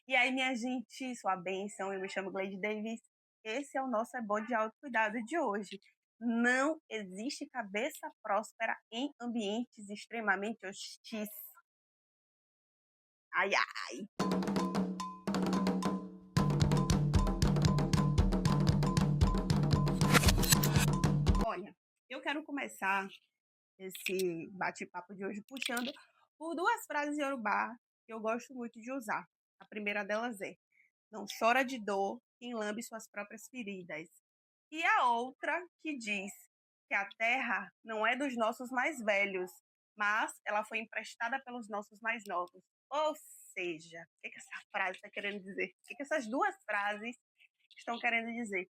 E aí, minha gente, sua bênção, eu me chamo Gleide Davis. Esse é o nosso Ebó de Autocuidado de hoje. Não existe cabeça próspera em ambientes extremamente hostis. Ai, ai. Olha, eu quero começar esse bate-papo de hoje puxando por duas frases em Yorubá que eu gosto muito de usar. A primeira delas é: não chora de dor quem lambe suas próprias feridas. E a outra que diz que a terra não é dos nossos mais velhos, mas ela foi emprestada pelos nossos mais novos. Ou seja, o que essa frase está querendo dizer? O que essas duas frases estão querendo dizer?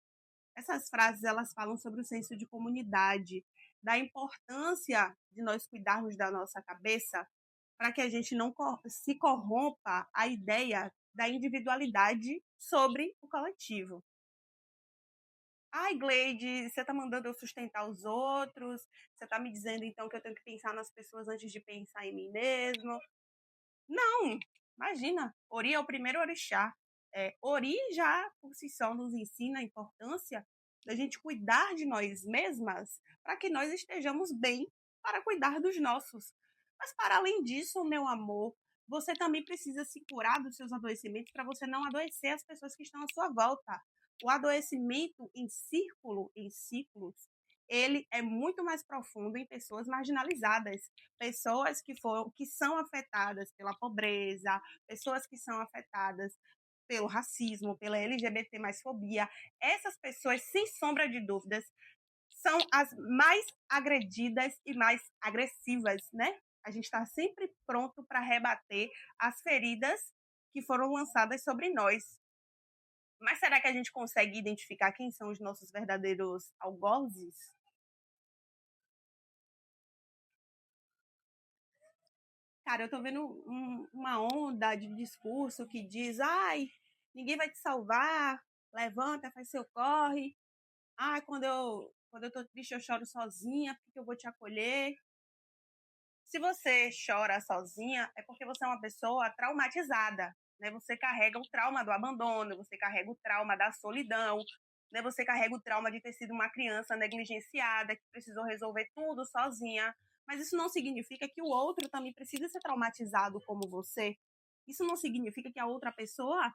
Essas frases elas falam sobre o senso de comunidade, da importância de nós cuidarmos da nossa cabeça para que a gente não se corrompa a ideia da individualidade sobre o coletivo. Ai, Gleide, você tá mandando eu sustentar os outros, você tá me dizendo então que eu tenho que pensar nas pessoas antes de pensar em mim mesmo. Não, imagina, Ori é o primeiro orixá. Ori já, por si só, nos ensina a importância da gente cuidar de nós mesmas para que nós estejamos bem para cuidar dos nossos. Mas, para além disso, meu amor, você também precisa se curar dos seus adoecimentos para você não adoecer as pessoas que estão à sua volta. O adoecimento em círculo, em ciclos, ele é muito mais profundo em pessoas marginalizadas, pessoas que são afetadas pela pobreza, pessoas que são afetadas pelo racismo, pela LGBT mais fobia. Essas pessoas, sem sombra de dúvidas, são as mais agredidas e mais agressivas, né? A gente está sempre pronto para rebater as feridas que foram lançadas sobre nós. Mas será que a gente consegue identificar quem são os nossos verdadeiros algozes? Cara, eu tô vendo uma onda de discurso que diz: ai, ninguém vai te salvar, levanta, faz seu corre. Ai, quando eu tô triste, eu choro sozinha, porque eu vou te acolher. Se você chora sozinha, é porque você é uma pessoa traumatizada, né? Você carrega o trauma do abandono, você carrega o trauma da solidão, né? Você carrega o trauma de ter sido uma criança negligenciada, que precisou resolver tudo sozinha. Mas isso não significa que o outro também precisa ser traumatizado como você. Isso não significa que a outra pessoa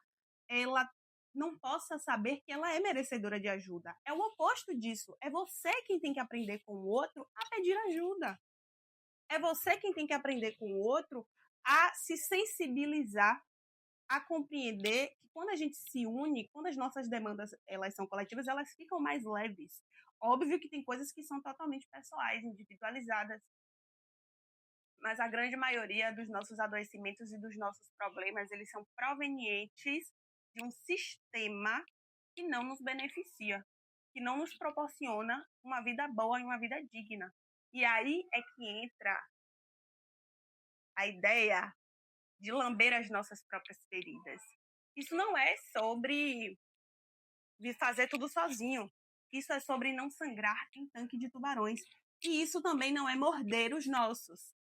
ela não possa saber que ela é merecedora de ajuda. É o oposto disso. É você quem tem que aprender com o outro a pedir ajuda. É você quem tem que aprender com o outro a se sensibilizar, a compreender que quando a gente se une, quando as nossas demandas elas são coletivas, elas ficam mais leves. Óbvio que tem coisas que são totalmente pessoais, individualizadas, mas a grande maioria dos nossos adoecimentos e dos nossos problemas, eles são provenientes de um sistema que não nos beneficia, que não nos proporciona uma vida boa e uma vida digna. E aí é que entra a ideia de lamber as nossas próprias feridas. Isso não é sobre fazer tudo sozinho. Isso é sobre não sangrar em tanque de tubarões. E isso também não é morder os nossos.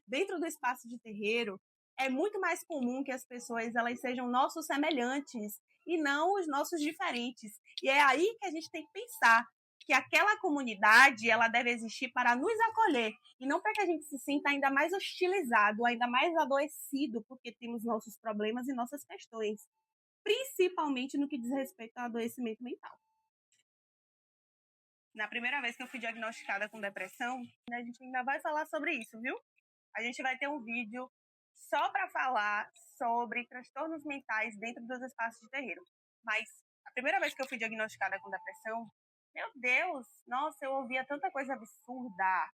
Dentro do espaço de terreiro, é muito mais comum que as pessoas elas sejam nossos semelhantes e não os nossos diferentes. E é aí que a gente tem que pensar que aquela comunidade ela deve existir para nos acolher e não para que a gente se sinta ainda mais hostilizado, ainda mais adoecido porque temos nossos problemas e nossas questões, principalmente no que diz respeito ao adoecimento mental. Na primeira vez que eu fui diagnosticada com depressão, a gente ainda vai falar sobre isso, viu? A gente vai ter um vídeo só para falar sobre transtornos mentais dentro dos espaços de terreiro. Mas a primeira vez que eu fui diagnosticada com depressão, meu Deus, nossa, eu ouvia tanta coisa absurda.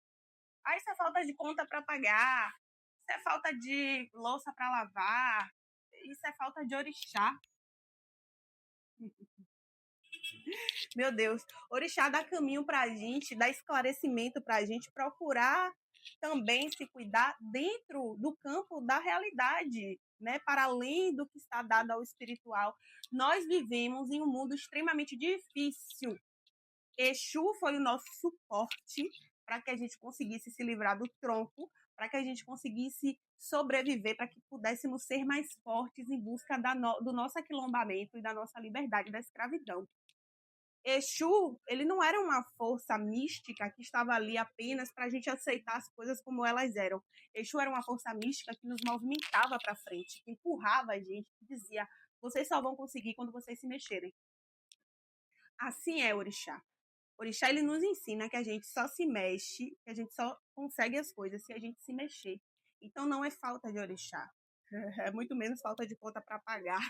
Ah, isso é falta de conta para pagar, isso é falta de louça para lavar, isso é falta de orixá. Meu Deus, orixá dá caminho para a gente, dá esclarecimento para a gente procurar também se cuidar dentro do campo da realidade, né? Para além do que está dado ao espiritual. Nós vivemos em um mundo extremamente difícil. Exu foi o nosso suporte para que a gente conseguisse se livrar do tronco, para que a gente conseguisse sobreviver, para que pudéssemos ser mais fortes em busca do nosso aquilombamento e da nossa liberdade da escravidão. Exu, ele não era uma força mística que estava ali apenas para a gente aceitar as coisas como elas eram. Exu era uma força mística que nos movimentava para frente, que empurrava a gente, que dizia: vocês só vão conseguir quando vocês se mexerem. Assim é Orixá. Orixá, ele nos ensina que a gente só se mexe, que a gente só consegue as coisas se a gente se mexer. Então não é falta de Orixá. É muito menos falta de conta para pagar.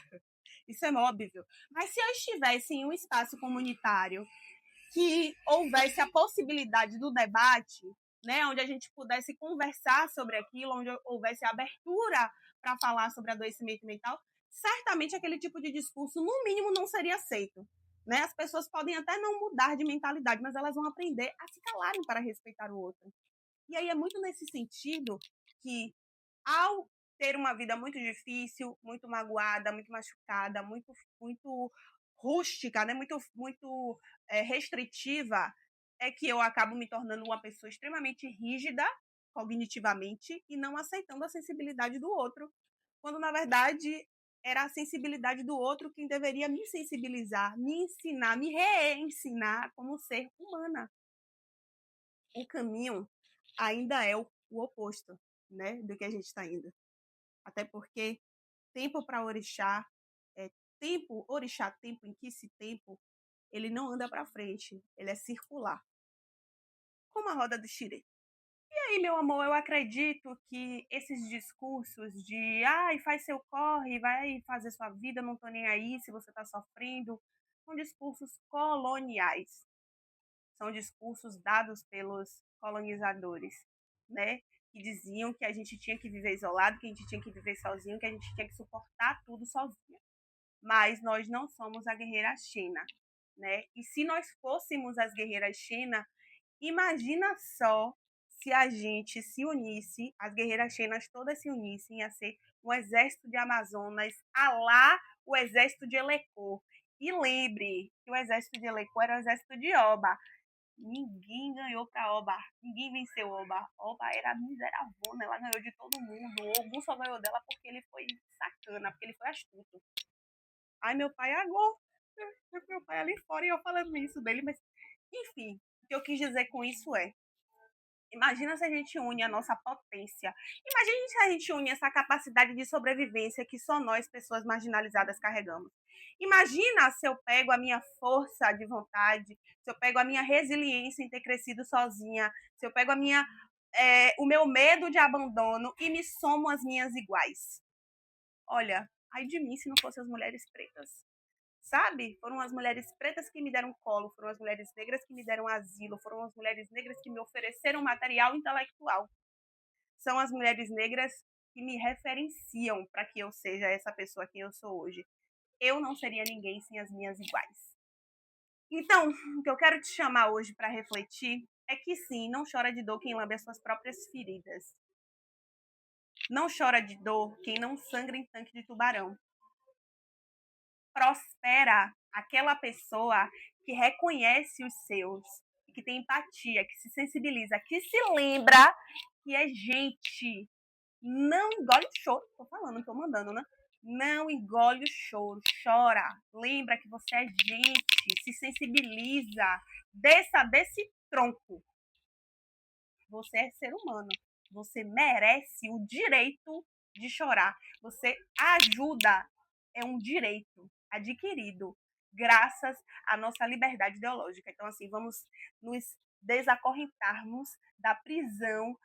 Isso é óbvio. Mas se eu estivesse em um espaço comunitário que houvesse a possibilidade do debate, né, onde a gente pudesse conversar sobre aquilo, onde houvesse abertura para falar sobre adoecimento mental, certamente aquele tipo de discurso, no mínimo, não seria aceito. Né? As pessoas podem até não mudar de mentalidade, mas elas vão aprender a se calarem para respeitar o outro. E aí é muito nesse sentido que, ao ter uma vida muito difícil, muito magoada, muito machucada, muito rústica, né? muito restritiva, é que eu acabo me tornando uma pessoa extremamente rígida cognitivamente e não aceitando a sensibilidade do outro, quando na verdade era a sensibilidade do outro quem deveria me sensibilizar, me ensinar, me reensinar como ser humana. O caminho ainda é o oposto, né, do que a gente está indo. Até porque tempo para orixá, orixá, tempo em que esse tempo, ele não anda para frente, ele é circular, como a roda do xirê. E aí, meu amor, eu acredito que esses discursos de ai, faz seu corre, vai fazer sua vida, não tô nem aí se você está sofrendo, são discursos coloniais. São discursos dados pelos colonizadores, né? Que diziam que a gente tinha que viver isolado, que a gente tinha que viver sozinho, que a gente tinha que suportar tudo sozinha. Mas nós não somos a guerreira Xena, né? E se nós fôssemos as guerreiras Xena, imagina só se a gente se unisse, as guerreiras Xenas todas se unissem a ser um exército de Amazonas, a lá o exército de Elecô. E lembre que o exército de Elecô era o exército de Oba. Ninguém ganhou pra Oba. Ninguém venceu Oba. Oba era miseravona, ela ganhou de todo mundo. O Ogum só ganhou dela porque ele foi sacana, porque ele foi astuto. Ai, meu pai agora. Meu pai ali fora e eu falando isso dele, mas enfim, o que eu quis dizer com isso é: imagina se a gente une a nossa potência. Imagina se a gente une essa capacidade de sobrevivência que só nós, pessoas marginalizadas, carregamos. Imagina se eu pego a minha força de vontade, se eu pego a minha resiliência em ter crescido sozinha, se eu pego o meu medo de abandono e me somo às minhas iguais. Olha, ai de mim se não fossem as mulheres pretas. Sabe? Foram as mulheres pretas que me deram colo, foram as mulheres negras que me deram asilo, foram as mulheres negras que me ofereceram material intelectual. São as mulheres negras que me referenciam para que eu seja essa pessoa que eu sou hoje. Eu não seria ninguém sem as minhas iguais. Então, o que eu quero te chamar hoje para refletir é que sim, não chora de dor quem lambe as suas próprias feridas. Não chora de dor quem não sangra em tanque de tubarão. Prospera aquela pessoa que reconhece os seus, que tem empatia, que se sensibiliza, que se lembra que é gente. Não engole o choro, tô falando, tô mandando, né? Não engole o choro, chora, lembra que você é gente, se sensibiliza, desça desse tronco. Você é ser humano, você merece o direito de chorar. Você ajuda, é um direito adquirido graças à nossa liberdade ideológica. Então, assim, vamos nos desacorrentarmos da prisão,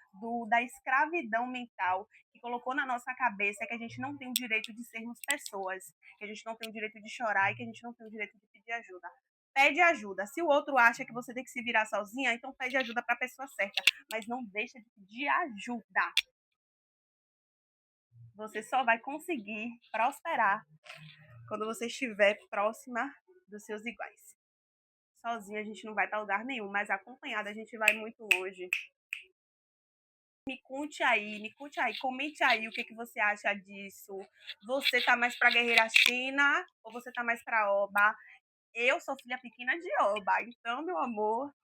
da escravidão mental que colocou na nossa cabeça que a gente não tem o direito de sermos pessoas, que a gente não tem o direito de chorar e que a gente não tem o direito de pedir ajuda. Pede ajuda. Se o outro acha que você tem que se virar sozinha, então pede ajuda para a pessoa certa, mas não deixa de pedir ajuda. Você só vai conseguir prosperar quando você estiver próxima dos seus iguais. Sozinha a gente não vai para lugar nenhum, mas acompanhada a gente vai muito longe. Me conte aí, comente aí o que você acha disso. Você tá mais pra Guerreira China ou você tá mais pra Oba? Eu sou filha pequena de Oba, então, meu amor,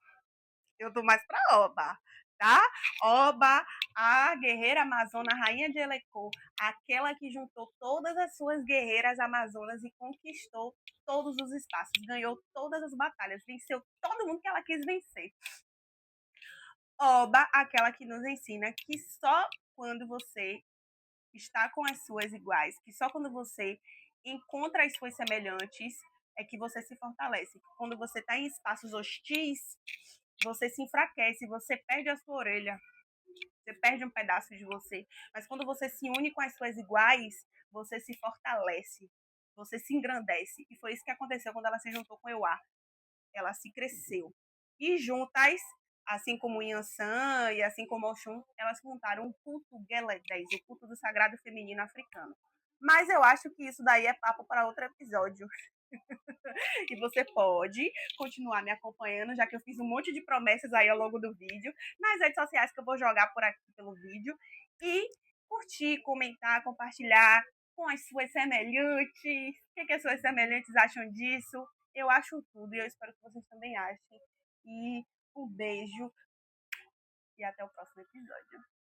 eu tô mais pra Oba. tá? Oba, a guerreira amazona, rainha de Elecô, aquela que juntou todas as suas guerreiras amazonas e conquistou todos os espaços, ganhou todas as batalhas, venceu todo mundo que ela quis vencer. Oba, aquela que nos ensina que só quando você está com as suas iguais, que só quando você encontra as suas semelhantes é que você se fortalece. Quando você está em espaços hostis, você se enfraquece, você perde a sua orelha, você perde um pedaço de você. Mas quando você se une com as suas iguais, você se fortalece, você se engrandece. E foi isso que aconteceu quando ela se juntou com Euá. Ela se cresceu. E juntas, assim como Yansan e assim como Oxum, elas montaram o culto Geledés, o culto do sagrado feminino africano. Mas eu acho que isso daí é papo para outro episódio. E você pode continuar me acompanhando, já que eu fiz um monte de promessas aí ao longo do vídeo, nas redes sociais que eu vou jogar por aqui pelo vídeo. E curtir, comentar, compartilhar com as suas semelhantes. O que as suas semelhantes acham disso? Eu acho tudo e eu espero que vocês também achem. E um beijo e até o próximo episódio.